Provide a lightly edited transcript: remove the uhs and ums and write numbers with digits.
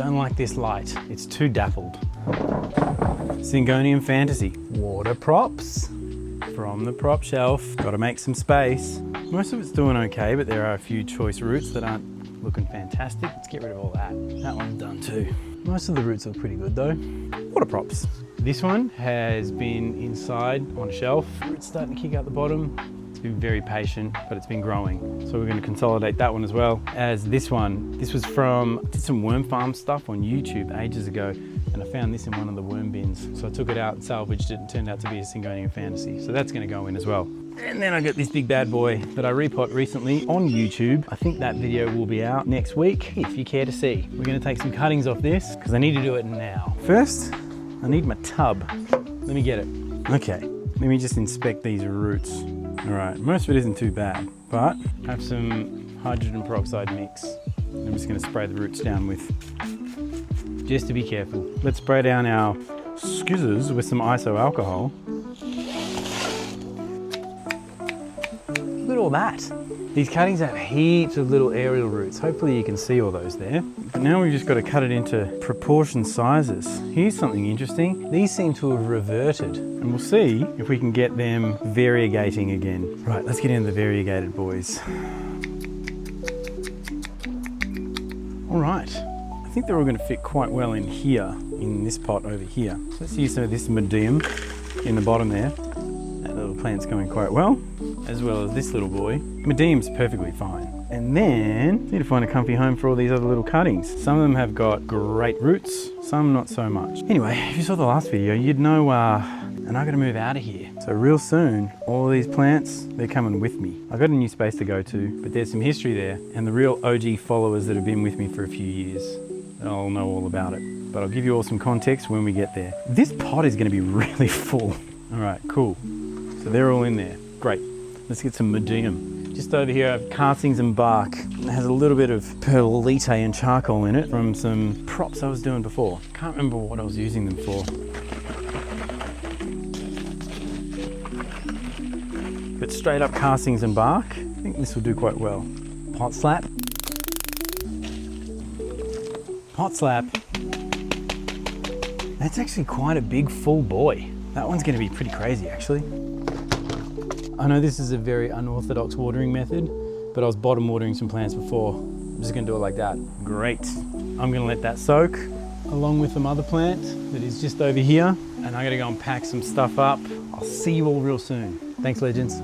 don't like this light. It's too dappled. Syngonium Fantasy. Water props from the prop shelf. Gotta make some space. Most of it's doing okay, but there are a few choice roots that aren't looking fantastic. Let's get rid of all that. That one's done too. Most of the roots look pretty good though. Water props. This one has been inside on a shelf. It's starting to kick out the bottom. It's been very patient, but it's been growing. So we're going to consolidate that one as well as this one. This was from, I did some worm farm stuff on YouTube ages ago, and I found this in one of the worm bins. So I took it out and salvaged it and turned out to be a Syngonium Fantasy. So that's going to go in as well. And then I got this big bad boy that I repot recently on YouTube. I think that video will be out next week if you care to see. We're going to take some cuttings off this because I need to do it now. First, I need my tub. Let me get it. Okay, let me just inspect these roots. All right, most of it isn't too bad, but I have some hydrogen peroxide mix. I'm just going to spray the roots down with, just to be careful. Let's spray down our skizzers with some iso alcohol. Look at all that. These cuttings have heaps of little aerial roots. Hopefully you can see all those there. But now we've just got to cut it into proportion sizes. Here's something interesting. These seem to have reverted, and we'll see if we can get them variegating again. Right, let's get into the variegated boys. All right, I think they're all going to fit quite well in here, in this pot over here. So let's use some of this medium in the bottom there. That little plant's going quite well as this little boy. Medium's perfectly fine. And then, need to find a comfy home for all these other little cuttings. Some of them have got great roots, some not so much. Anyway, if you saw the last video, you'd know, and I gotta move out of here. So real soon, all of these plants, they're coming with me. I've got a new space to go to, but there's some history there, and the real OG followers that have been with me for a few years, they'll know all about it. But I'll give you all some context when we get there. This pot is gonna be really full. All right, cool. So they're all in there, great. Let's get some medium. Just over here I have castings and bark. It has a little bit of perlite and charcoal in it from some props I was doing before. Can't remember what I was using them for. But straight up castings and bark, I think this will do quite well. Pot slap. Pot slap. That's actually quite a big full boy. That one's gonna be pretty crazy actually. I know this is a very unorthodox watering method, but I was bottom watering some plants before. I'm just gonna do it like that. Great. I'm gonna let that soak along with some other plant that is just over here. And I gotta go and pack some stuff up. I'll see you all real soon. Thanks, legends.